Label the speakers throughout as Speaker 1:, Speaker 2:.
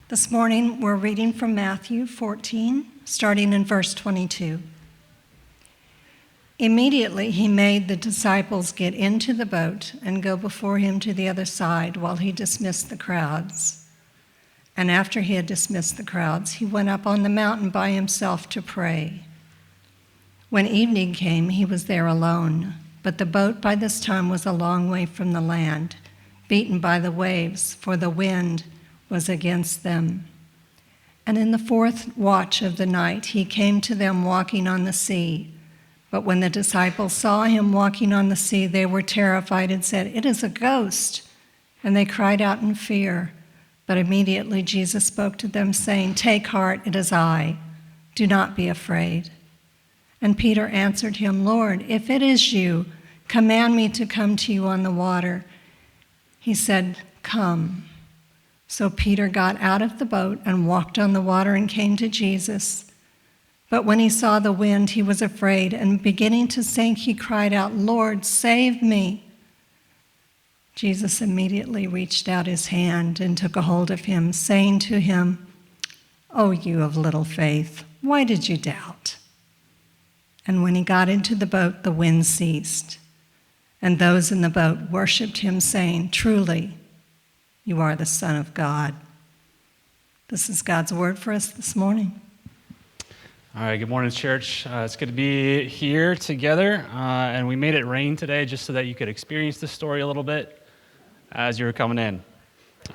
Speaker 1: This morning we're reading from Matthew 14, starting in verse 22. Immediately he made the disciples get into the boat and go before him to the other side while he dismissed the crowds. And after he had dismissed the crowds, he went up on the mountain by himself to pray. When evening came, he was there alone, but the boat by this time was a long way from the land, beaten by the waves, for the wind was against them. And in the fourth watch of the night, he came to them walking on the sea. But when the disciples saw him walking on the sea, they were terrified and said, "It is a ghost." And they cried out in fear. But immediately Jesus spoke to them, saying, "Take heart, it is I. Do not be afraid." And Peter answered him, "Lord, if it is you, command me to come to you on the water." He said, "Come." So Peter got out of the boat and walked on the water and came to Jesus. But when he saw the wind, he was afraid, and beginning to sink, he cried out, "Lord, save me." Jesus immediately reached out his hand and took a hold of him, saying to him, "O you of little faith, why did you doubt?" And when he got into the boat, the wind ceased. And those in the boat worshipped him, saying, "Truly, you are the Son of God." This is God's word for us this morning.
Speaker 2: All right, good morning, church. It's good to be here together, and we made it rain today just so that you could experience this story a little bit as you were coming in.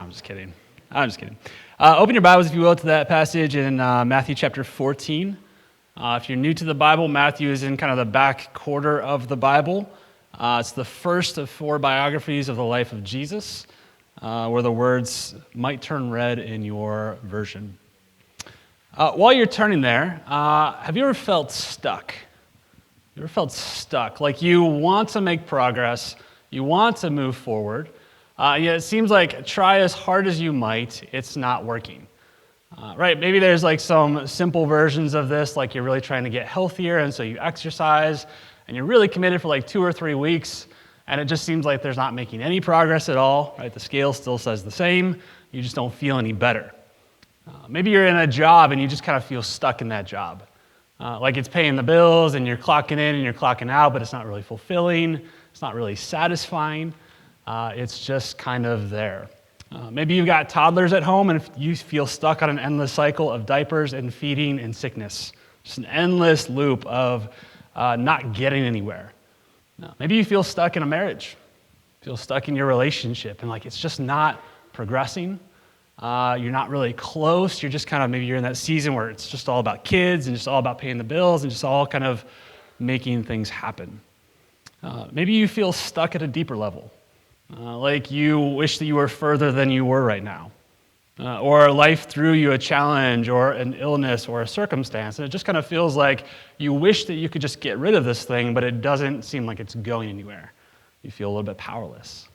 Speaker 2: I'm just kidding. Open your Bibles, if you will, to that passage in Matthew chapter 14. If you're new to the Bible, Matthew is in kind of the back quarter of the Bible. It's the first of 4 biographies of the life of Jesus, where the words might turn red in your version. While you're turning there, have you ever felt stuck? You ever felt stuck? Like you want to make progress, you want to move forward, yet it seems like try as hard as you might, it's not working. Right? Maybe there's like some simple versions of this, like you're really trying to get healthier, and so you exercise, and you're really committed for like 2 or 3 weeks, and it just seems like there's not making any progress at all, right? The scale still says the same, you just don't feel any better. Maybe you're in a job and you just kind of feel stuck in that job. Like it's paying the bills and you're clocking in and you're clocking out, but it's not really fulfilling, it's not really satisfying, it's just kind of there. Maybe you've got toddlers at home and you feel stuck on an endless cycle of diapers and feeding and sickness. Just an endless loop of not getting anywhere. Maybe you feel stuck in a marriage, feel stuck in your relationship, and like it's just not progressing. You're not really close. You're just kind of, maybe you're in that season where it's just all about kids and just all about paying the bills and just all kind of making things happen. Maybe you feel stuck at a deeper level, like you wish that you were further than you were right now. Or life threw you a challenge or an illness or a circumstance, and it just kind of feels like you wish that you could just get rid of this thing, but it doesn't seem like it's going anywhere. You feel a little bit powerless.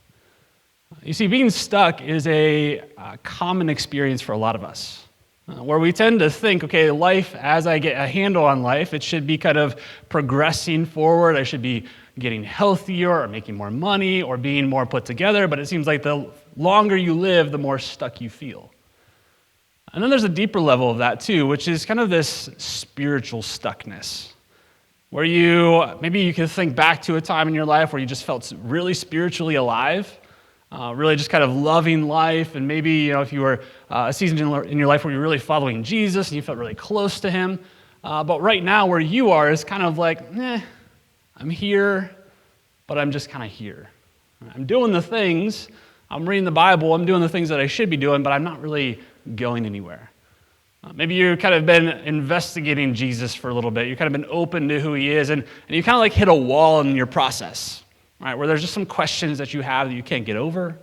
Speaker 2: You see, being stuck is a common experience for a lot of us, where we tend to think, okay, life, as I get a handle on life, it should be kind of progressing forward. I should be getting healthier or making more money or being more put together, but it seems like the longer you live, the more stuck you feel. And then there's a deeper level of that too, which is kind of this spiritual stuckness, where maybe you can think back to a time in your life where you just felt really spiritually alive, really just kind of loving life, and maybe if you were a season in your life where you're really following Jesus and you felt really close to him, but right now where you are is kind of like, I'm here, but I'm just kind of here. I'm doing the things, I'm reading the Bible, I'm doing the things that I should be doing, but I'm not really going anywhere. Maybe you've kind of been investigating Jesus for a little bit, you've kind of been open to who he is, and you kind of like hit a wall in your process. Right, where there's just some questions that you have that you can't get over.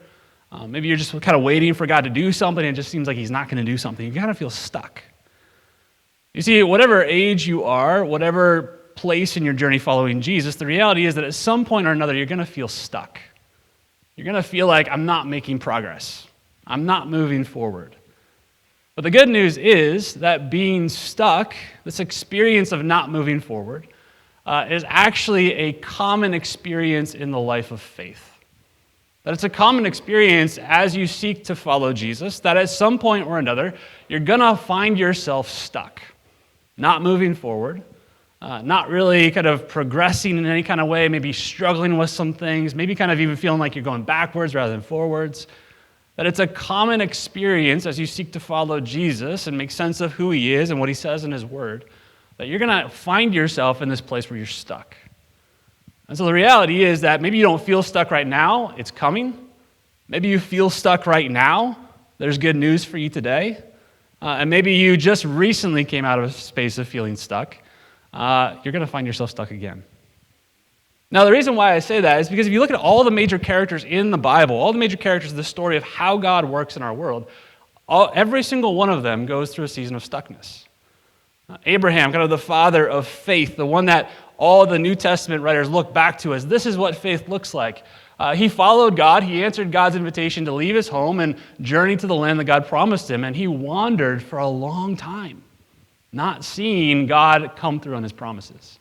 Speaker 2: Maybe you're just kind of waiting for God to do something and it just seems like he's not going to do something. You kind of feel stuck. You see, whatever age you are, whatever place in your journey following Jesus, the reality is that at some point or another, you're going to feel stuck. You're going to feel like, I'm not making progress. I'm not moving forward. But the good news is that being stuck, this experience of not moving forward, is actually a common experience in the life of faith. That it's a common experience as you seek to follow Jesus, that at some point or another, you're going to find yourself stuck, not moving forward, not really kind of progressing in any kind of way, maybe struggling with some things, maybe kind of even feeling like you're going backwards rather than forwards. That it's a common experience as you seek to follow Jesus and make sense of who he is and what he says in his word, that you're going to find yourself in this place where you're stuck. And so the reality is that maybe you don't feel stuck right now, it's coming. Maybe you feel stuck right now, there's good news for you today. And maybe you just recently came out of a space of feeling stuck. You're going to find yourself stuck again. Now, the reason why I say that is because if you look at all the major characters in the Bible, all the major characters of the story of how God works in our world, every single one of them goes through a season of stuckness. Abraham, kind of the father of faith, the one that all the New Testament writers look back to as this is what faith looks like. He followed God. He answered God's invitation to leave his home and journey to the land that God promised him, and he wandered for a long time, not seeing God come through on his promises.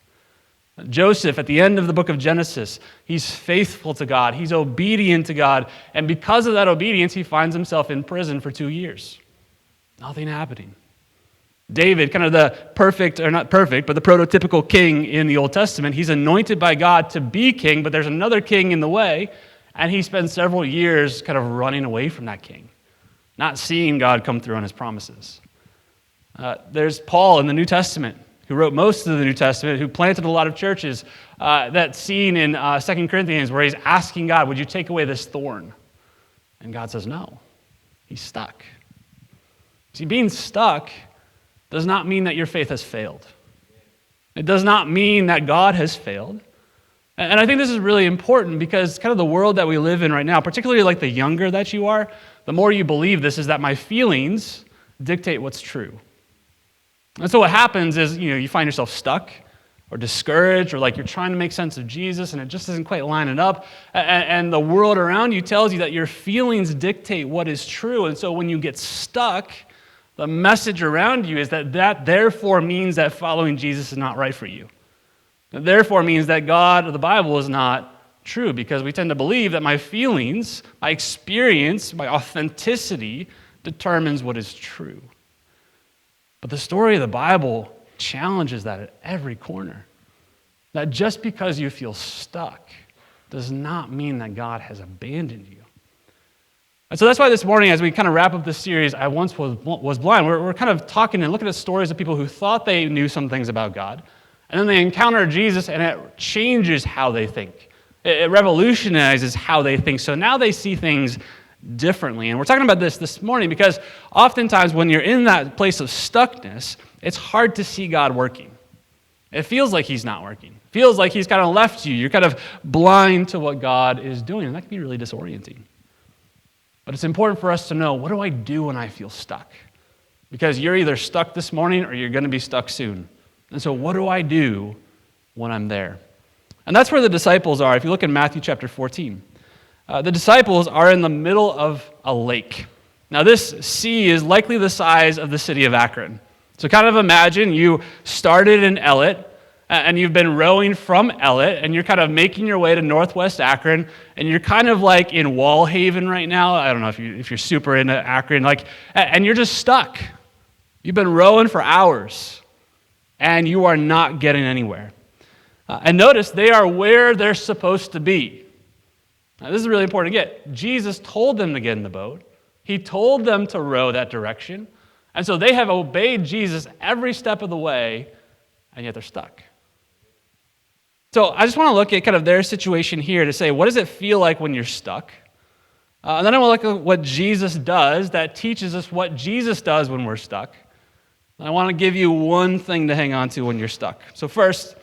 Speaker 2: Joseph, at the end of the book of Genesis, he's faithful to God. He's obedient to God, and because of that obedience, he finds himself in prison for 2 years. Nothing happening. David, kind of the perfect, or not perfect, but the prototypical king in the Old Testament, he's anointed by God to be king, but there's another king in the way, and he spends several years kind of running away from that king, not seeing God come through on his promises. There's Paul in the New Testament, who wrote most of the New Testament, who planted a lot of churches. That scene in 2 Corinthians where he's asking God, would you take away this thorn? And God says no. He's stuck. See, being stuck does not mean that your faith has failed. It does not mean that God has failed. And I think this is really important because kind of the world that we live in right now, particularly like the younger that you are, the more you believe this is that my feelings dictate what's true. And so what happens is, you find yourself stuck or discouraged or like you're trying to make sense of Jesus and it just isn't quite lining up. And the world around you tells you that your feelings dictate what is true. And so when you get stuck, the message around you is that therefore means that following Jesus is not right for you. That therefore means that God or the Bible is not true because we tend to believe that my feelings, my experience, my authenticity determines what is true. But the story of the Bible challenges that at every corner. That just because you feel stuck does not mean that God has abandoned you. And so that's why this morning, as we kind of wrap up this series, I Once Was Blind, we're kind of talking and looking at stories of people who thought they knew some things about God, and then they encounter Jesus, and it changes how they think. It revolutionizes how they think. So now they see things differently. And we're talking about this morning because oftentimes when you're in that place of stuckness, it's hard to see God working. It feels like he's not working. It feels like he's kind of left you. You're kind of blind to what God is doing, and that can be really disorienting. But it's important for us to know, what do I do when I feel stuck? Because you're either stuck this morning or you're going to be stuck soon. And so what do I do when I'm there? And that's where the disciples are. If you look in Matthew chapter 14, the disciples are in the middle of a lake. Now this sea is likely the size of the city of Akron. So kind of imagine you started in Ellet, and you've been rowing from Ellet, and you're kind of making your way to northwest Akron, and you're kind of like in Wallhaven right now. I don't know if you're super into Akron, and you're just stuck. You've been rowing for hours, and you are not getting anywhere. And notice they are where they're supposed to be. Now, this is really important to get. Jesus told them to get in the boat. He told them to row that direction, and so they have obeyed Jesus every step of the way, and yet they're stuck. So I just want to look at kind of their situation here to say, what does it feel like when you're stuck? And then I want to look at what Jesus does that teaches us what Jesus does when we're stuck. And I want to give you one thing to hang on to when you're stuck. So first,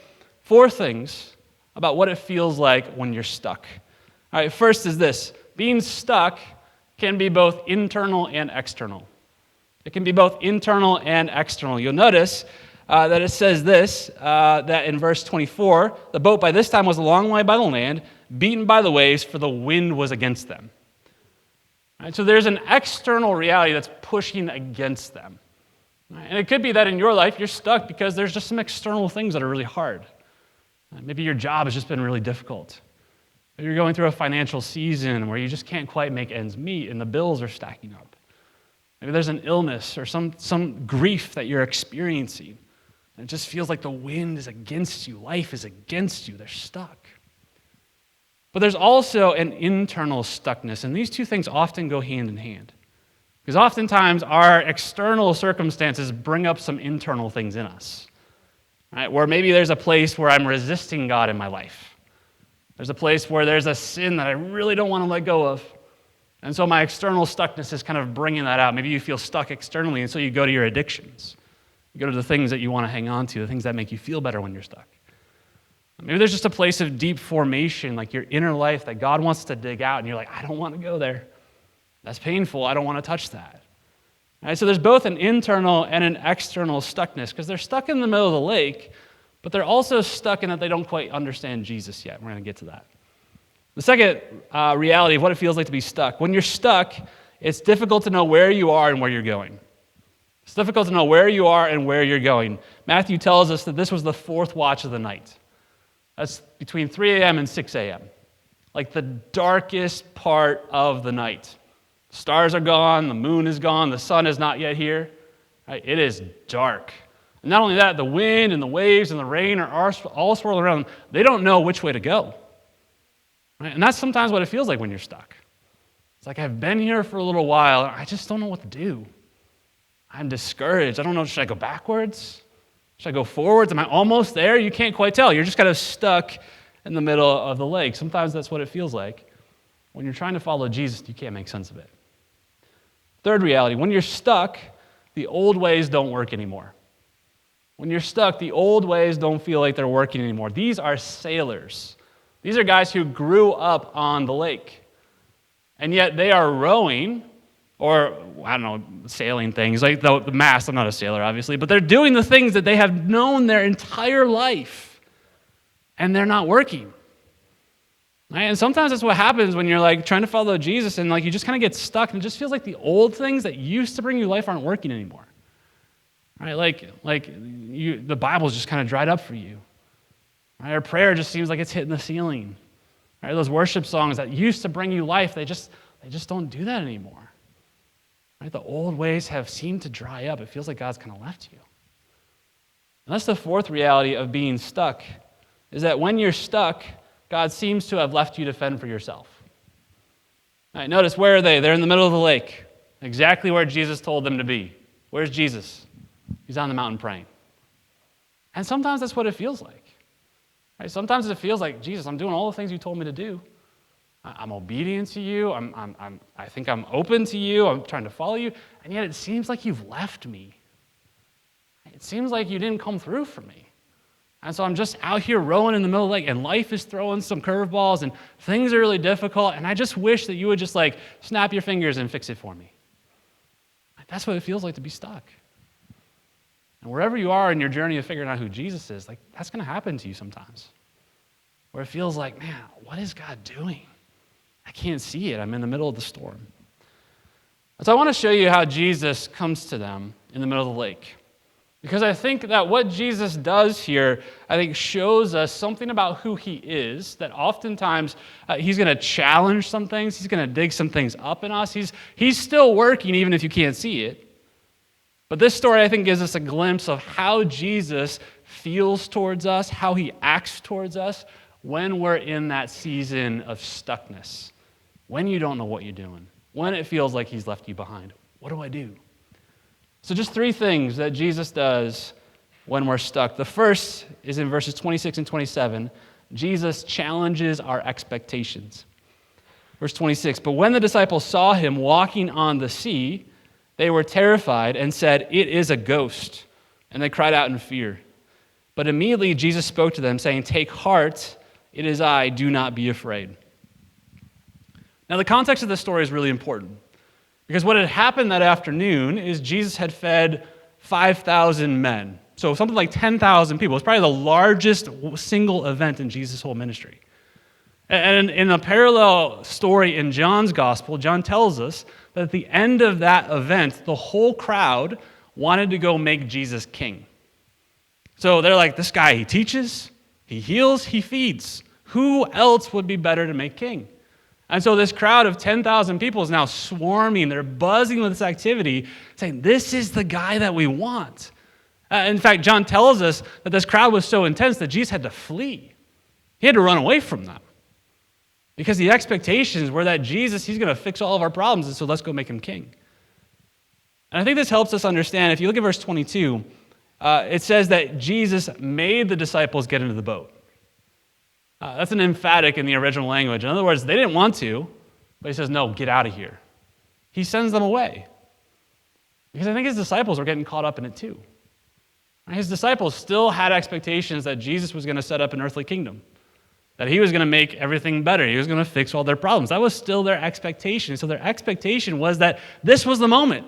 Speaker 2: 4 things about what it feels like when you're stuck. All right, first is this. Being stuck can be both internal and external. It can be both internal and external. You'll notice that it says this, that in verse 24, the boat by this time was a long way by the land, beaten by the waves, for the wind was against them. Right, so there's an external reality that's pushing against them. Right, and it could be that in your life you're stuck because there's just some external things that are really hard. Maybe your job has just been really difficult. Maybe you're going through a financial season where you just can't quite make ends meet and the bills are stacking up. Maybe there's an illness or some grief that you're experiencing. And it just feels like the wind is against you. Life is against you. They're stuck. But there's also an internal stuckness, and these two things often go hand in hand. Because oftentimes our external circumstances bring up some internal things in us. Right? Where maybe there's a place where I'm resisting God in my life. There's a place where there's a sin that I really don't want to let go of. And so my external stuckness is kind of bringing that out. Maybe you feel stuck externally, and so you go to your addictions. You go to the things that you want to hang on to, the things that make you feel better when you're stuck. Maybe there's just a place of deep formation, like your inner life that God wants to dig out, and you're like, I don't want to go there. That's painful. I don't want to touch that. All right, so there's both an internal and an external stuckness, because they're stuck in the middle of the lake, but they're also stuck in that they don't quite understand Jesus yet. We're going to get to that. The second reality of what it feels like to be stuck. When you're stuck, it's difficult to know where you are and where you're going. It's difficult to know where you are and where you're going. Matthew tells us that this was the fourth watch of the night. That's between 3 a.m. and 6 a.m., like the darkest part of the night. Stars are gone, the moon is gone, the sun is not yet here. Right? It is dark. And not only that, the wind and the waves and the rain are all swirling around them. They don't know which way to go. Right? And that's sometimes what it feels like when you're stuck. It's like I've been here for a little while, and I just don't know what to do. I'm discouraged. I don't know, should I go backwards? Should I go forwards? Am I almost there? You can't quite tell. You're just kind of stuck in the middle of the lake. Sometimes that's what it feels like. When you're trying to follow Jesus, you can't make sense of it. Third reality, when you're stuck, the old ways don't work anymore. When you're stuck, the old ways don't feel like they're working anymore. These are sailors. These are guys who grew up on the lake. And yet they are rowing, or, I don't know, sailing things, like the mast. I'm not a sailor, obviously, but they're doing the things that they have known their entire life, and they're not working. Right? And sometimes that's what happens when you're like trying to follow Jesus, and like you just kind of get stuck, and it just feels like the old things that used to bring you life aren't working anymore. Right? The Bible's just kind of dried up for you. Right? Or prayer just seems like it's hitting the ceiling. Right? Those worship songs that used to bring you life, they just don't do that anymore. Right? The old ways have seemed to dry up. It feels like God's kind of left you. And that's the fourth reality of being stuck, is that when you're stuck, God seems to have left you to fend for yourself. All right, notice, where are they? They're in the middle of the lake, exactly where Jesus told them to be. Where's Jesus? He's on the mountain praying. And sometimes that's what it feels like. Right? Sometimes it feels like, Jesus, I'm doing all the things you told me to do. I'm obedient to you. I think I'm open to you. I'm trying to follow you. And yet it seems like you've left me. It seems like you didn't come through for me. And so I'm just out here rowing in the middle of the lake, and life is throwing some curveballs, and things are really difficult, and I just wish that you would just like snap your fingers and fix it for me. That's what it feels like to be stuck. And wherever you are in your journey of figuring out who Jesus is, like that's going to happen to you sometimes. Where it feels like, man, what is God doing? I can't see it. I'm in the middle of the storm. So I want to show you how Jesus comes to them in the middle of the lake. Because I think that what Jesus does here, I think shows us something about who he is, that oftentimes he's going to challenge some things. He's going to dig some things up in us. He's still working even if you can't see it. But this story, I think, gives us a glimpse of how Jesus feels towards us, how he acts towards us when we're in that season of stuckness, when you don't know what you're doing, when it feels like he's left you behind. What do I do? So just three things that Jesus does when we're stuck. The first is in verses 26 and 27. Jesus challenges our expectations. Verse 26, but when the disciples saw him walking on the sea, they were terrified and said, "It is a ghost." And they cried out in fear. But immediately Jesus spoke to them, saying, "Take heart, it is I, do not be afraid." Now the context of this story is really important. Because what had happened that afternoon is Jesus had fed 5,000 men. So something like 10,000 people. It's probably the largest single event in Jesus' whole ministry. And in a parallel story in John's gospel, John tells us that at the end of that event, the whole crowd wanted to go make Jesus king. So they're like, this guy, he teaches, he heals, he feeds. Who else would be better to make king? And so this crowd of 10,000 people is now swarming. They're buzzing with this activity, saying, this is the guy that we want. In fact, John tells us that this crowd was so intense that Jesus had to flee. He had to run away from them. Because the expectations were that Jesus, he's going to fix all of our problems, and so let's go make him king. And I think this helps us understand. If you look at verse 22, it says that Jesus made the disciples get into the boat. That's an emphatic in the original language. In other words, they didn't want to, but he says, no, get out of here. He sends them away. Because I think his disciples were getting caught up in it too. His disciples still had expectations that Jesus was going to set up an earthly kingdom, that he was going to make everything better. He was going to fix all their problems. That was still their expectation. So their expectation was that this was the moment.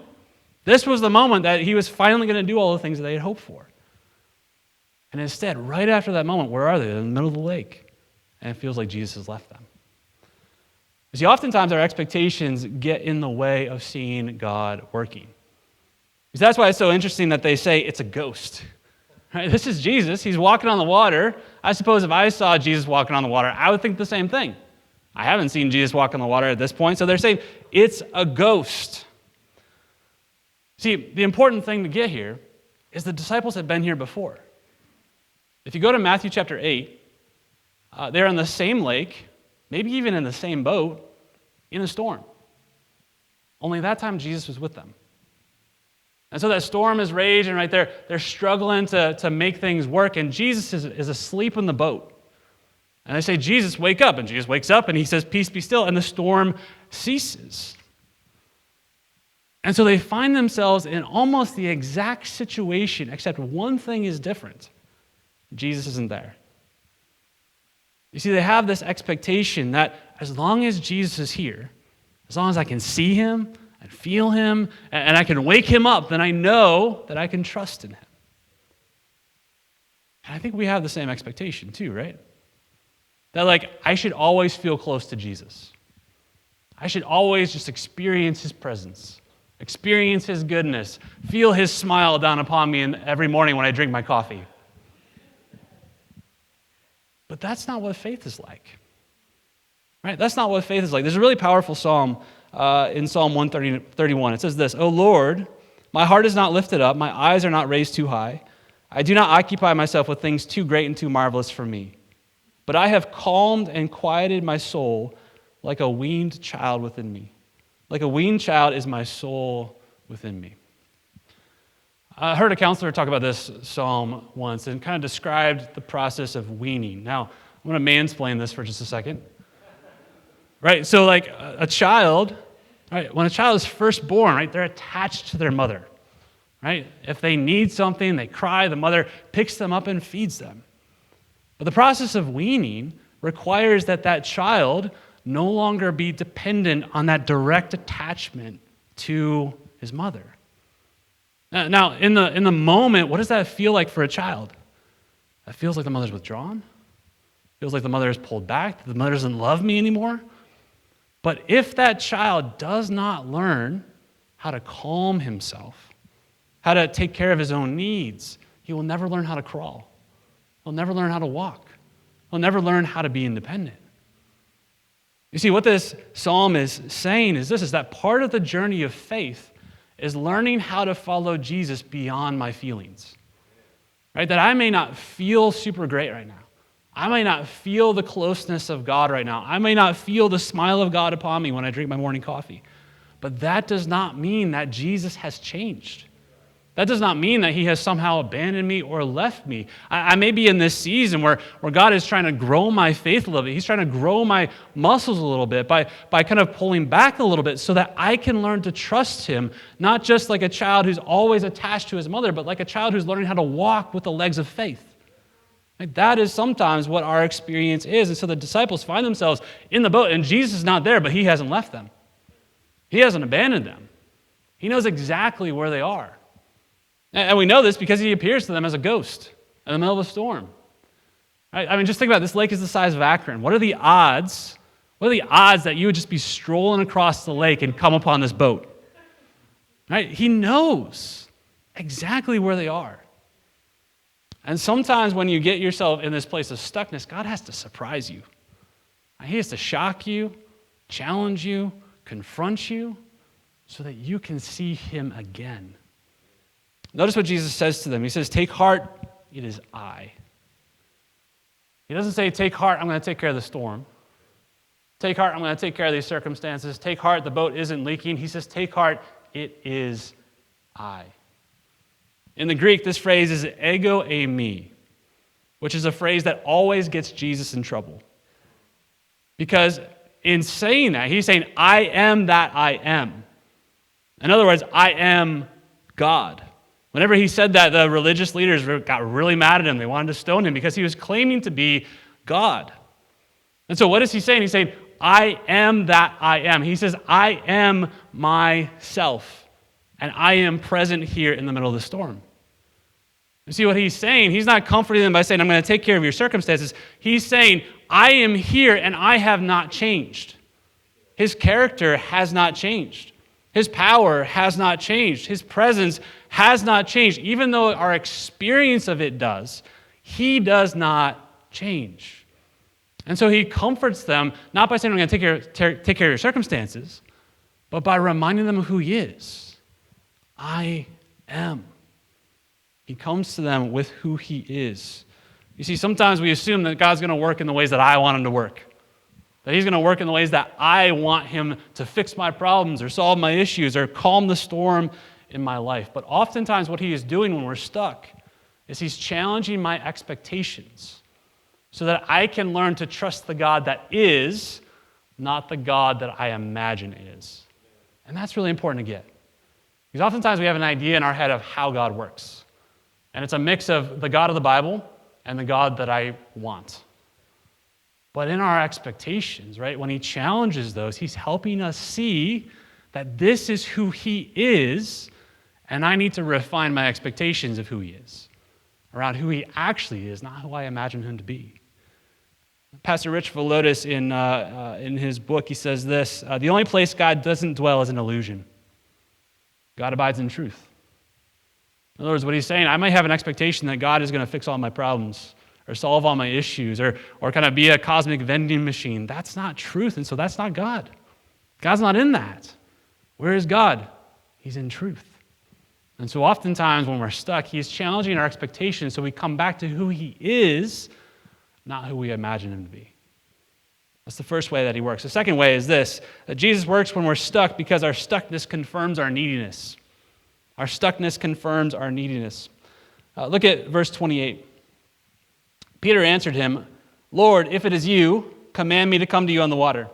Speaker 2: This was the moment that he was finally going to do all the things that they had hoped for. And instead, right after that moment, where are they? They're in the middle of the lake. And it feels like Jesus has left them. You see, oftentimes our expectations get in the way of seeing God working. Because that's why it's so interesting that they say it's a ghost. Right? This is Jesus. He's walking on the water. I suppose if I saw Jesus walking on the water, I would think the same thing. I haven't seen Jesus walk on the water at this point, so they're saying it's a ghost. See, the important thing to get here is the disciples had been here before. If you go to Matthew chapter 8, they're on the same lake, maybe even in the same boat, in a storm. Only that time Jesus was with them. And so that storm is raging right there. They're struggling to make things work, and Jesus is asleep in the boat. And they say, Jesus, wake up. And Jesus wakes up, and he says, peace be still, and the storm ceases. And so they find themselves in almost the exact situation, except one thing is different. Jesus isn't there. You see, they have this expectation that as long as Jesus is here, as long as I can see him and feel him and I can wake him up, then I know that I can trust in him. And I think we have the same expectation too, right? That I should always feel close to Jesus. I should always just experience his presence, experience his goodness, feel his smile down upon me every morning when I drink my coffee. But that's not what faith is like. Right? That's not what faith is like. There's a really powerful psalm in Psalm 131. It says this, O Lord, my heart is not lifted up, my eyes are not raised too high. I do not occupy myself with things too great and too marvelous for me. But I have calmed and quieted my soul like a weaned child within me. Like a weaned child is my soul within me. I heard a counselor talk about this psalm once and kind of described the process of weaning. Now, I'm going to mansplain this for just a second. Right, so a child, right, when a child is first born, right, they're attached to their mother. Right? If they need something, they cry, the mother picks them up and feeds them. But the process of weaning requires that child no longer be dependent on that direct attachment to his mother. Now, in the moment, what does that feel like for a child? That feels like the mother's withdrawn. It feels like the mother is pulled back. The mother doesn't love me anymore. But if that child does not learn how to calm himself, how to take care of his own needs, he will never learn how to crawl. He'll never learn how to walk. He'll never learn how to be independent. You see, what this psalm is saying is this, is that part of the journey of faith is learning how to follow Jesus beyond my feelings. Right? That I may not feel super great right now. I may not feel the closeness of God right now. I may not feel the smile of God upon me when I drink my morning coffee. But that does not mean that Jesus has changed. That does not mean that he has somehow abandoned me or left me. I may be in this season where God is trying to grow my faith a little bit. He's trying to grow my muscles a little bit by kind of pulling back a little bit so that I can learn to trust him, not just like a child who's always attached to his mother, but like a child who's learning how to walk with the legs of faith. Like that is sometimes what our experience is. And so the disciples find themselves in the boat, and Jesus is not there, but he hasn't left them. He hasn't abandoned them. He knows exactly where they are. And we know this because he appears to them as a ghost in the middle of a storm. Right? I mean, just think about it. This lake is the size of Akron. What are the odds? What are the odds that you would just be strolling across the lake and come upon this boat? Right? He knows exactly where they are. And sometimes when you get yourself in this place of stuckness, God has to surprise you. He has to shock you, challenge you, confront you, so that you can see him again. Notice what Jesus says to them. He says, take heart, it is I. He doesn't say, take heart, I'm going to take care of the storm. Take heart, I'm going to take care of these circumstances. Take heart, the boat isn't leaking. He says, take heart, it is I. In the Greek, this phrase is ego eimi, which is a phrase that always gets Jesus in trouble. Because in saying that, he's saying, I am that I am. In other words, I am God. Whenever he said that, the religious leaders got really mad at him. They wanted to stone him because he was claiming to be God. And so what is he saying? He's saying, I am that I am. He says, I am myself, and I am present here in the middle of the storm. You see what he's saying? He's not comforting them by saying, I'm going to take care of your circumstances. He's saying, I am here and I have not changed. His character has not changed. His power has not changed. His presence has not changed. Even though our experience of it does, he does not change. And so he comforts them, not by saying, I'm going to take care of your circumstances, but by reminding them of who he is. I am. He comes to them with who he is. You see, sometimes we assume that God's going to work in the ways that I want him to work. That he's going to work in the ways that I want him to fix my problems or solve my issues or calm the storm in my life. But oftentimes what he is doing when we're stuck is he's challenging my expectations so that I can learn to trust the God that is, not the God that I imagine is. And that's really important to get. Because oftentimes we have an idea in our head of how God works. And it's a mix of the God of the Bible and the God that I want. But in our expectations, right, when he challenges those, he's helping us see that this is who he is, and I need to refine my expectations of who he is, around who he actually is, not who I imagine him to be. Pastor Rich Velotis, in his book, he says this, the only place God doesn't dwell is an illusion. God abides in truth. In other words, what he's saying, I might have an expectation that God is going to fix all my problems or solve all my issues or kind of be a cosmic vending machine. That's not truth, and so that's not God. God's not in that. Where is God? He's in truth. And so oftentimes when we're stuck, he's challenging our expectations so we come back to who he is, not who we imagine him to be. That's the first way that he works. The second way is this, that Jesus works when we're stuck because our stuckness confirms our neediness. Our stuckness confirms our neediness. Look at verse 28. Peter answered him, Lord, if it is you, command me to come to you on the water.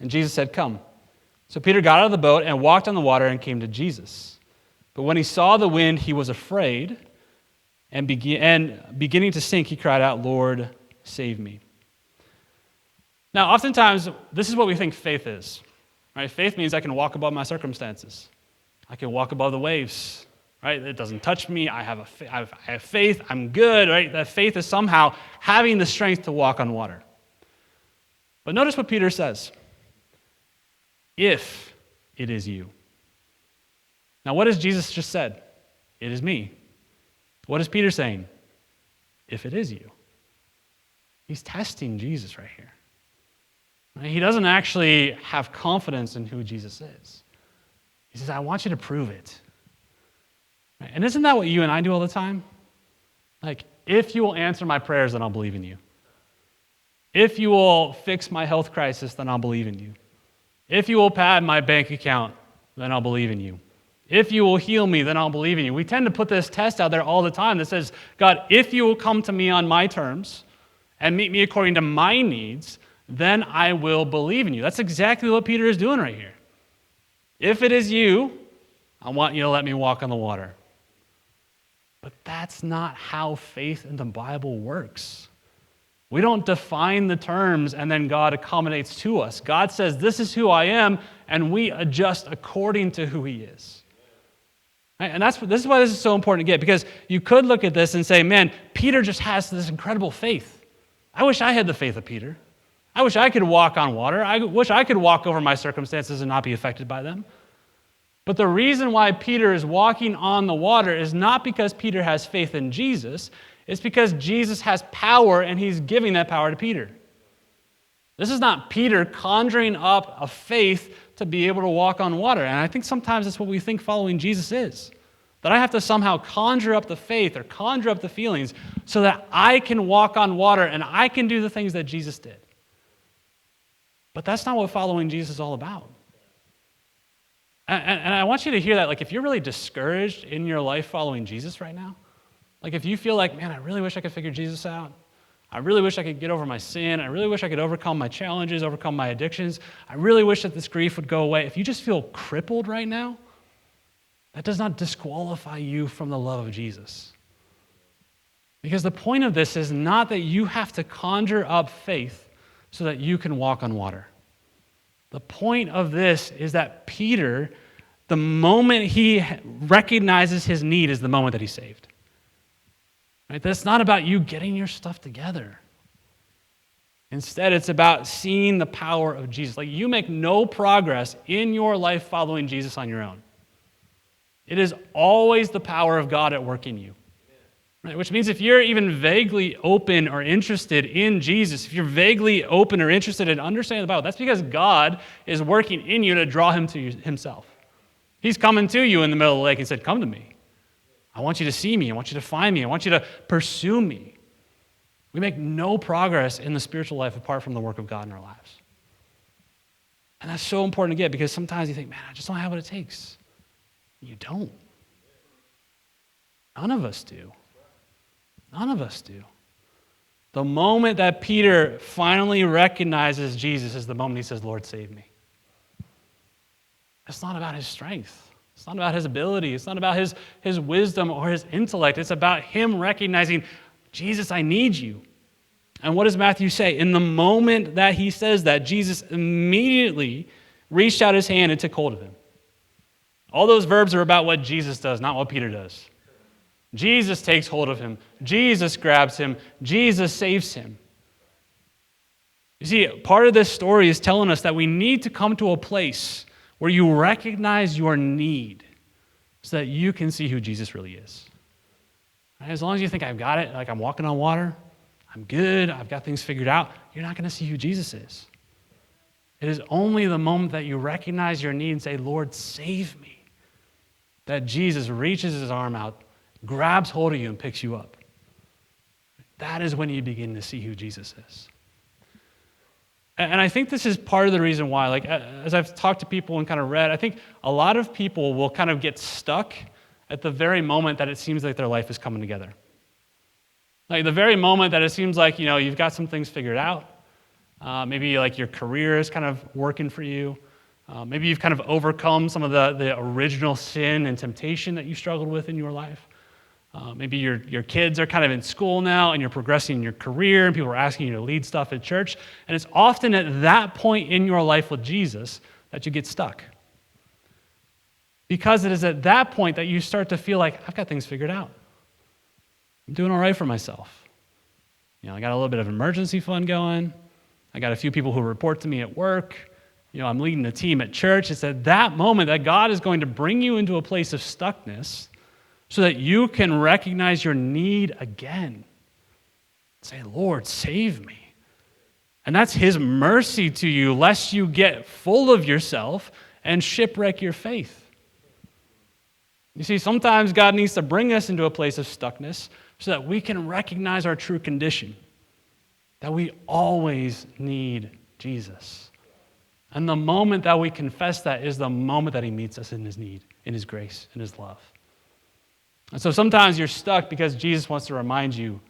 Speaker 2: And Jesus said, come. So Peter got out of the boat and walked on the water and came to Jesus. But when he saw the wind, he was afraid, and beginning to sink, he cried out, Lord, save me. Now, oftentimes, this is what we think faith is. Right? Faith means I can walk above my circumstances. I can walk above the waves, right? It doesn't touch me. I have faith. I'm good, right? That faith is somehow having the strength to walk on water. But notice what Peter says. If it is you. Now, what has Jesus just said? It is me. What is Peter saying? If it is you. He's testing Jesus right here. Right? He doesn't actually have confidence in who Jesus is. He says, I want you to prove it. Right? And isn't that what you and I do all the time? Like, if you will answer my prayers, then I'll believe in you. If you will fix my health crisis, then I'll believe in you. If you will pad my bank account, then I'll believe in you. If you will heal me, then I'll believe in you. We tend to put this test out there all the time that says, God, if you will come to me on my terms and meet me according to my needs, then I will believe in you. That's exactly what Peter is doing right here. If it is you, I want you to let me walk on the water. But that's not how faith in the Bible works. We don't define the terms and then God accommodates to us. God says, this is who I am, and we adjust according to who he is. And this is why this is so important to get, because you could look at this and say, man, Peter just has this incredible faith. I wish I had the faith of Peter. I wish I could walk on water. I wish I could walk over my circumstances and not be affected by them. But the reason why Peter is walking on the water is not because Peter has faith in Jesus. It's because Jesus has power and he's giving that power to Peter. This is not Peter conjuring up a faith to be able to walk on water. And I think sometimes that's what we think following Jesus is. That I have to somehow conjure up the faith or conjure up the feelings so that I can walk on water and I can do the things that Jesus did. But that's not what following Jesus is all about. And I want you to hear that, like, if you're really discouraged in your life following Jesus right now, like if you feel like, man, I really wish I could figure Jesus out. I really wish I could get over my sin. I really wish I could overcome my challenges, overcome my addictions. I really wish that this grief would go away. If you just feel crippled right now, that does not disqualify you from the love of Jesus. Because the point of this is not that you have to conjure up faith so that you can walk on water. The point of this is that Peter, the moment he recognizes his need is the moment that he's saved. Right? That's not about you getting your stuff together. Instead, it's about seeing the power of Jesus. Like, you make no progress in your life following Jesus on your own. It is always the power of God at work in you. Right? Which means if you're even vaguely open or interested in Jesus, if you're vaguely open or interested in understanding the Bible, that's because God is working in you to draw him to himself. He's coming to you in the middle of the lake and said, come to me. I want you to see me. I want you to find me. I want you to pursue me. We make no progress in the spiritual life apart from the work of God in our lives. And that's so important to get, because sometimes you think, man, I just don't have what it takes. You don't. None of us do. None of us do. The moment that Peter finally recognizes Jesus is the moment he says, Lord, save me. It's not about his strength. It's not about his ability. It's not about his wisdom or his intellect. It's about him recognizing, Jesus, I need you. And what does Matthew say? In the moment that he says that, Jesus immediately reached out his hand and took hold of him. All those verbs are about what Jesus does, not what Peter does. Jesus takes hold of him. Jesus grabs him. Jesus saves him. You see, part of this story is telling us that we need to come to a place where you recognize your need so that you can see who Jesus really is. As long as you think, I've got it, like I'm walking on water, I'm good, I've got things figured out, you're not going to see who Jesus is. It is only the moment that you recognize your need and say, Lord, save me, that Jesus reaches his arm out, grabs hold of you, and picks you up. That is when you begin to see who Jesus is. And I think this is part of the reason why, like, as I've talked to people and kind of read, I think a lot of people will kind of get stuck at the very moment that it seems like their life is coming together. Like the very moment that it seems like, you've got some things figured out. Maybe like your career is kind of working for you. Maybe you've kind of overcome some of the original sin and temptation that you struggled with in your life. Maybe your kids are kind of in school now and you're progressing in your career and people are asking you to lead stuff at church. And it's often at that point in your life with Jesus that you get stuck. Because it is at that point that you start to feel like, I've got things figured out. I'm doing all right for myself. I got a little bit of emergency fund going. I got a few people who report to me at work. I'm leading a team at church. It's at that moment that God is going to bring you into a place of stuckness so that you can recognize your need again. Say, Lord, save me. And that's his mercy to you, lest you get full of yourself and shipwreck your faith. You see, sometimes God needs to bring us into a place of stuckness so that we can recognize our true condition, that we always need Jesus. And the moment that we confess that is the moment that he meets us in his need, in his grace, in his love. And so sometimes you're stuck because Jesus wants to remind you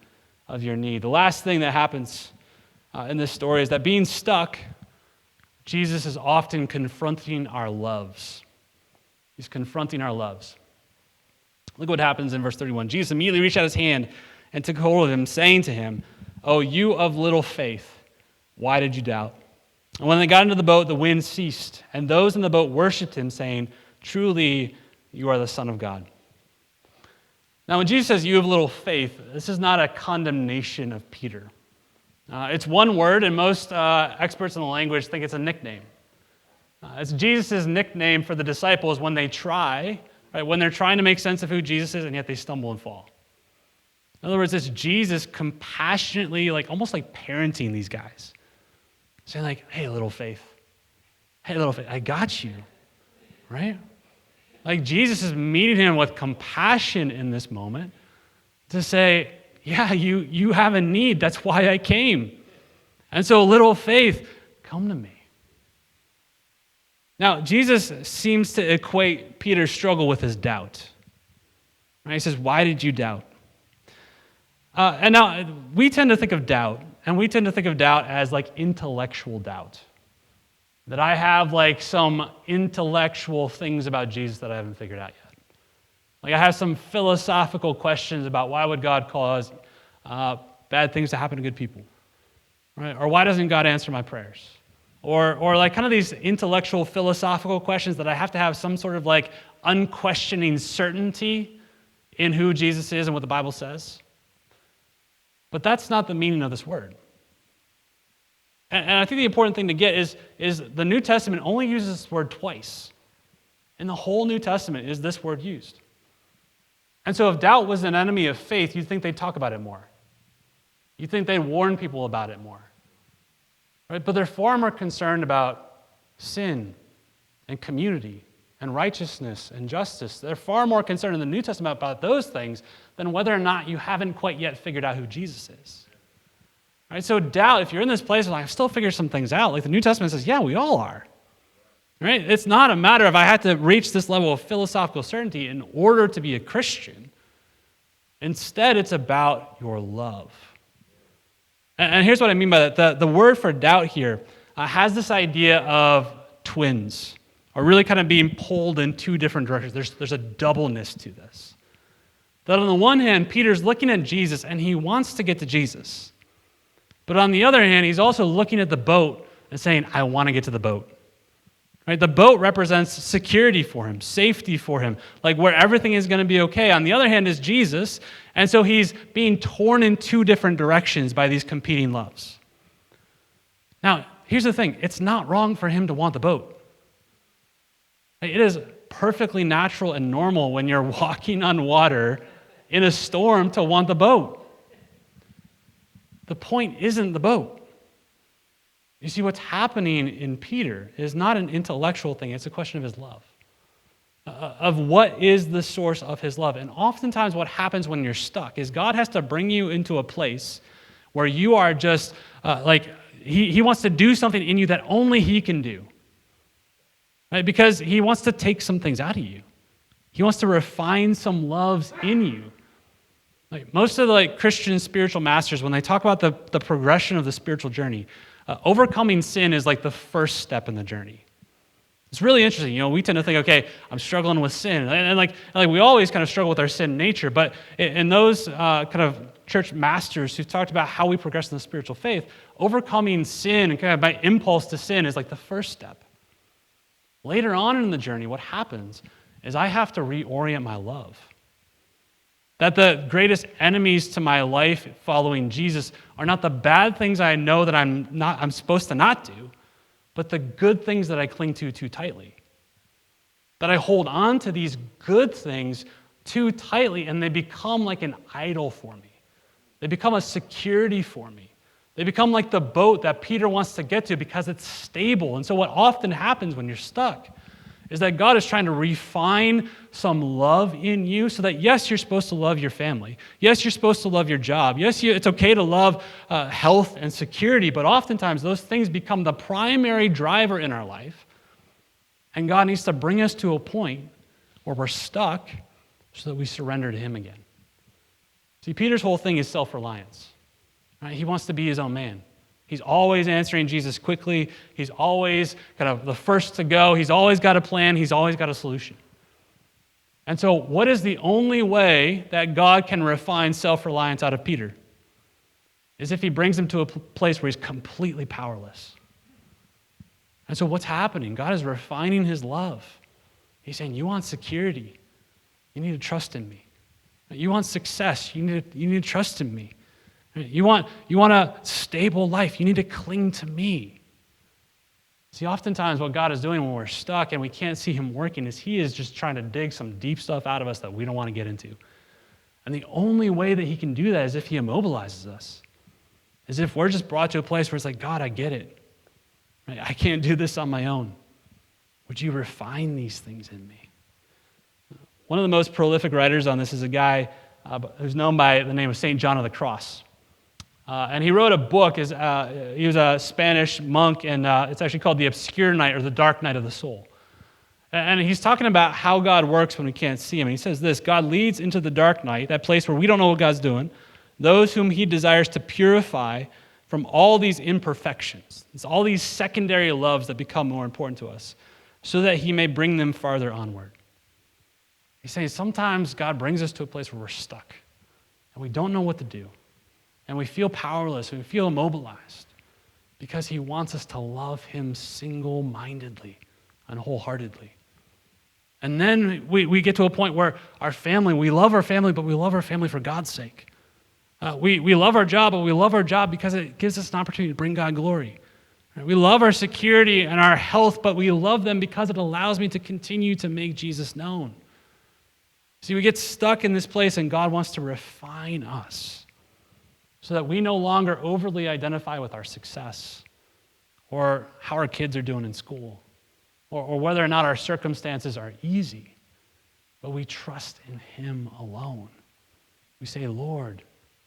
Speaker 2: of your need. The last thing that happens in this story is that being stuck, Jesus is often confronting our loves. He's confronting our loves. Look what happens in verse 31. Jesus immediately reached out his hand and took hold of him, saying to him, "Oh, you of little faith, why did you doubt?" And when they got into the boat, the wind ceased, and those in the boat worshipped him, saying, "Truly, you are the Son of God." Now, when Jesus says, "you have little faith," this is not a condemnation of Peter. It's one word, and most experts in the language think it's a nickname. It's Jesus' nickname for the disciples when they try, right, when they're trying to make sense of who Jesus is, and yet they stumble and fall. In other words, it's Jesus compassionately, almost like parenting these guys. saying like, hey, little faith, I got you, right? Like Jesus is meeting him with compassion in this moment to say, yeah, you have a need. That's why I came. And so little faith, come to me. Now, Jesus seems to equate Peter's struggle with his doubt. Right? He says, why did you doubt? And now, we tend to think of doubt, and we tend to think of doubt as like intellectual doubt. That I have like some intellectual things about Jesus that I haven't figured out yet. Like I have some philosophical questions about why would God cause bad things to happen to good people? Right? Or why doesn't God answer my prayers? Or like kind of these intellectual philosophical questions that I have to have some sort of like unquestioning certainty in who Jesus is and what the Bible says. But that's not the meaning of this word. And I think the important thing to get is the New Testament only uses this word twice. In the whole New Testament is this word used. And so if doubt was an enemy of faith, you'd think they'd talk about it more. You'd think they'd warn people about it more. Right? But they're far more concerned about sin and community and righteousness and justice. They're far more concerned in the New Testament about those things than whether or not you haven't quite yet figured out who Jesus is. Right? So doubt, if you're in this place where I've still figured some things out, like the New Testament says, yeah, we all are. Right? It's not a matter of I have to reach this level of philosophical certainty in order to be a Christian. Instead, it's about your love. And here's what I mean by that. The word for doubt here has this idea of twins, or really kind of being pulled in two different directions. There's a doubleness to this. That on the one hand, Peter's looking at Jesus, and he wants to get to Jesus. But on the other hand, he's also looking at the boat and saying, I want to get to the boat. Right? The boat represents security for him, safety for him, like where everything is going to be okay. On the other hand is Jesus, and so he's being torn in two different directions by these competing loves. Now, here's the thing. It's not wrong for him to want the boat. It is perfectly natural and normal when you're walking on water in a storm to want the boat. The point isn't the boat. You see, what's happening in Peter is not an intellectual thing. It's a question of his love, of what is the source of his love. And oftentimes what happens when you're stuck is God has to bring you into a place where you are just he wants to do something in you that only he can do. Right? Because he wants to take some things out of you. He wants to refine some loves in you. Like most of the Christian spiritual masters, when they talk about the progression of the spiritual journey, overcoming sin is like the first step in the journey. It's really interesting. You know, we tend to think, okay, I'm struggling with sin. And like we always kind of struggle with our sin nature. But in those kind of church masters who've talked about how we progress in the spiritual faith, overcoming sin and kind of by impulse to sin is like the first step. Later on in the journey, what happens is I have to reorient my love. That the greatest enemies to my life following Jesus are not the bad things I know that I'm supposed to not do, but the good things that I cling to too tightly. That I hold on to these good things too tightly and they become like an idol for me. They become a security for me. They become like the boat that Peter wants to get to because it's stable. And so what often happens when you're stuck is that God is trying to refine some love in you so that, yes, you're supposed to love your family. Yes, you're supposed to love your job. Yes, it's okay to love health and security, but oftentimes those things become the primary driver in our life. And God needs to bring us to a point where we're stuck so that we surrender to him again. See, Peter's whole thing is self-reliance. Right? He wants to be his own man. He's always answering Jesus quickly. He's always kind of the first to go. He's always got a plan. He's always got a solution. And so what is the only way that God can refine self-reliance out of Peter? Is if he brings him to a place where he's completely powerless. And so what's happening? God is refining his love. He's saying, you want security. You need to trust in me. You want success. You need to trust in me. You want a stable life. You need to cling to me. See, oftentimes what God is doing when we're stuck and we can't see him working is he is just trying to dig some deep stuff out of us that we don't want to get into. And the only way that he can do that is if he immobilizes us. Is if we're just brought to a place where it's like, God, I get it. Right? I can't do this on my own. Would you refine these things in me? One of the most prolific writers on this is a guy who's known by the name of St. John of the Cross. And he wrote a book. He was a Spanish monk, and it's actually called The Obscure Night or The Dark Night of the Soul. And he's talking about how God works when we can't see him. And he says this: God leads into the dark night, that place where we don't know what God's doing, those whom he desires to purify from all these imperfections. It's all these secondary loves that become more important to us, so that he may bring them farther onward. He's saying sometimes God brings us to a place where we're stuck, and we don't know what to do, and we feel powerless, and we feel immobilized, because he wants us to love him single-mindedly and wholeheartedly. And then we get to a point where we love our family, but we love our family for God's sake. We love our job, but we love our job because it gives us an opportunity to bring God glory. We love our security and our health, but we love them because it allows me to continue to make Jesus known. See, we get stuck in this place, and God wants to refine us so that we no longer overly identify with our success or how our kids are doing in school or whether or not our circumstances are easy, but we trust in him alone. We say, Lord,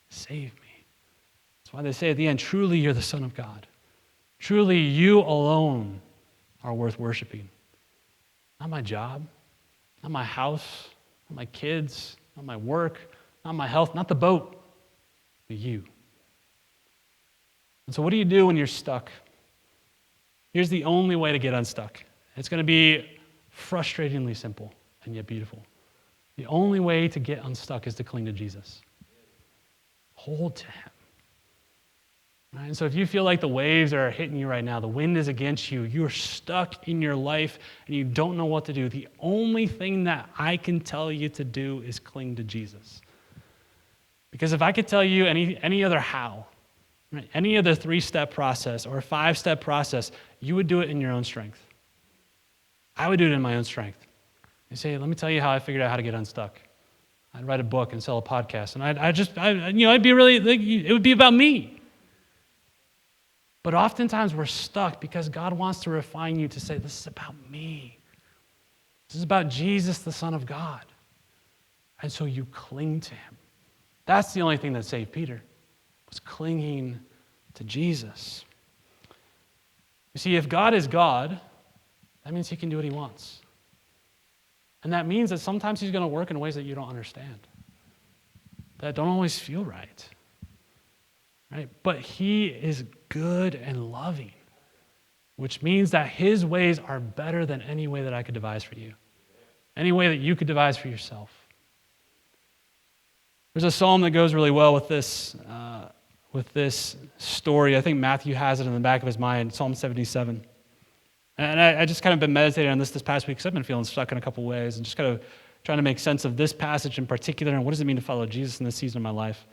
Speaker 2: save me. That's why they say at the end, truly you're the Son of God. Truly you alone are worth worshiping. Not my job, not my house, not my kids, not my work, not my health, not the boat, but you. And so what do you do when you're stuck? Here's the only way to get unstuck. It's going to be frustratingly simple and yet beautiful. The only way to get unstuck is to cling to Jesus. Hold to him. Right? And so if you feel like the waves are hitting you right now, the wind is against you, you're stuck in your life and you don't know what to do, the only thing that I can tell you to do is cling to Jesus. Because if I could tell you any other how, right, any other 3-step process or a 5-step process, you would do it in your own strength. I would do it in my own strength. You say, let me tell you how I figured out how to get unstuck. I'd write a book and sell a podcast, and I'd be really, it would be about me. But oftentimes we're stuck because God wants to refine you to say, this is about me. This is about Jesus, the Son of God. And so you cling to him. That's the only thing that saved Peter, was clinging to Jesus. You see, if God is God, that means he can do what he wants. And that means that sometimes he's going to work in ways that you don't understand, that don't always feel right. Right? But he is good and loving, which means that his ways are better than any way that I could devise for you, any way that you could devise for yourself. There's a psalm that goes really well with this story. I think Matthew has it in the back of his mind, Psalm 77. And I just kind of been meditating on this past week because I've been feeling stuck in a couple ways and just kind of trying to make sense of this passage in particular and what does it mean to follow Jesus in this season of my life.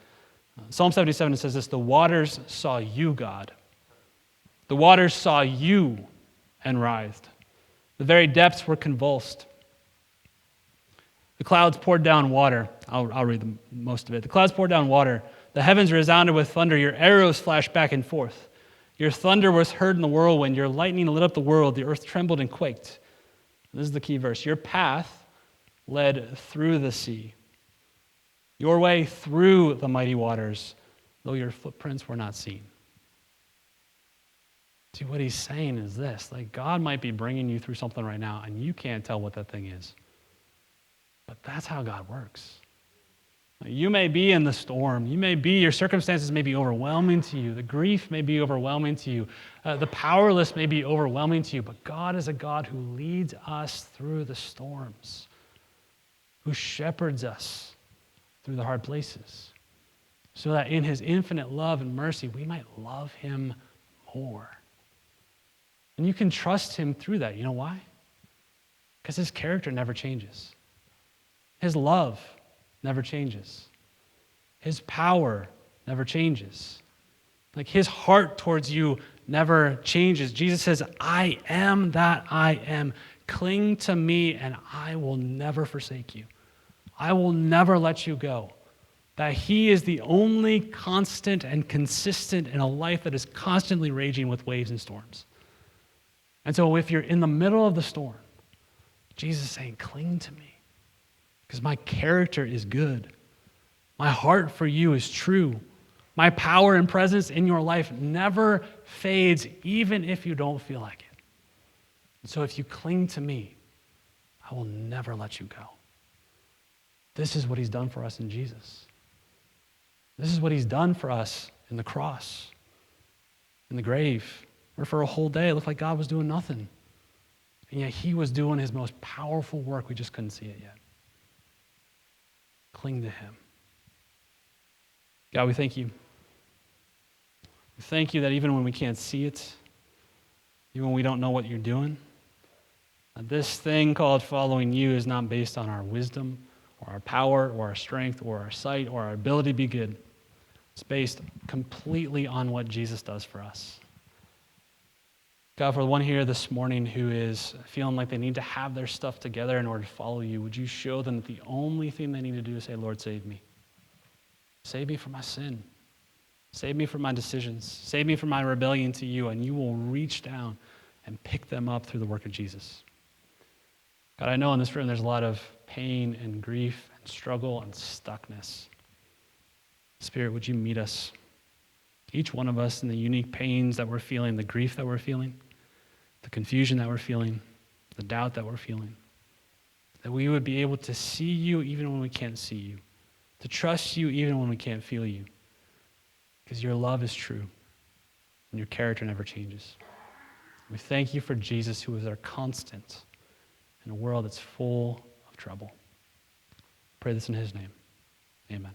Speaker 2: Psalm 77 says this: the waters saw you, God. The waters saw you and writhed. The very depths were convulsed. The clouds poured down water. I'll read most of it. The clouds poured down water. The heavens resounded with thunder. Your arrows flashed back and forth. Your thunder was heard in the whirlwind. Your lightning lit up the world. The earth trembled and quaked. This is the key verse. Your path led through the sea, your way through the mighty waters, though your footprints were not seen. See, what he's saying is this: like, God might be bringing you through something right now, and you can't tell what that thing is. But that's how God works. You may be in the storm. Your circumstances may be overwhelming to you. The grief may be overwhelming to you. The powerless may be overwhelming to you. But God is a God who leads us through the storms, who shepherds us through the hard places, so that in his infinite love and mercy, we might love him more. And you can trust him through that. You know why? Because his character never changes. His love never changes. His power never changes. Like, his heart towards you never changes. Jesus says, I am that I am. Cling to me and I will never forsake you. I will never let you go. That he is the only constant and consistent in a life that is constantly raging with waves and storms. And so if you're in the middle of the storm, Jesus is saying, cling to me because my character is good. My heart for you is true. My power and presence in your life never fades, even if you don't feel like it. And so if you cling to me, I will never let you go. This is what he's done for us in Jesus. This is what he's done for us in the cross, in the grave, where for a whole day it looked like God was doing nothing. And yet he was doing his most powerful work. We just couldn't see it yet. Cling to him. God, we thank you. We thank you that even when we can't see it, even when we don't know what you're doing, that this thing called following you is not based on our wisdom or our power or our strength or our sight or our ability to be good. It's based completely on what Jesus does for us. God, for the one here this morning who is feeling like they need to have their stuff together in order to follow you, would you show them that the only thing they need to do is say, Lord, save me. Save me from my sin. Save me from my decisions. Save me from my rebellion to you, and you will reach down and pick them up through the work of Jesus. God, I know in this room there's a lot of pain and grief and struggle and stuckness. Spirit, would you meet us, each one of us, in the unique pains that we're feeling, the grief that we're feeling, the confusion that we're feeling, the doubt that we're feeling, that we would be able to see you even when we can't see you, to trust you even when we can't feel you, because your love is true and your character never changes. We thank you for Jesus, who is our constant in a world that's full of trouble. Pray this in his name. Amen.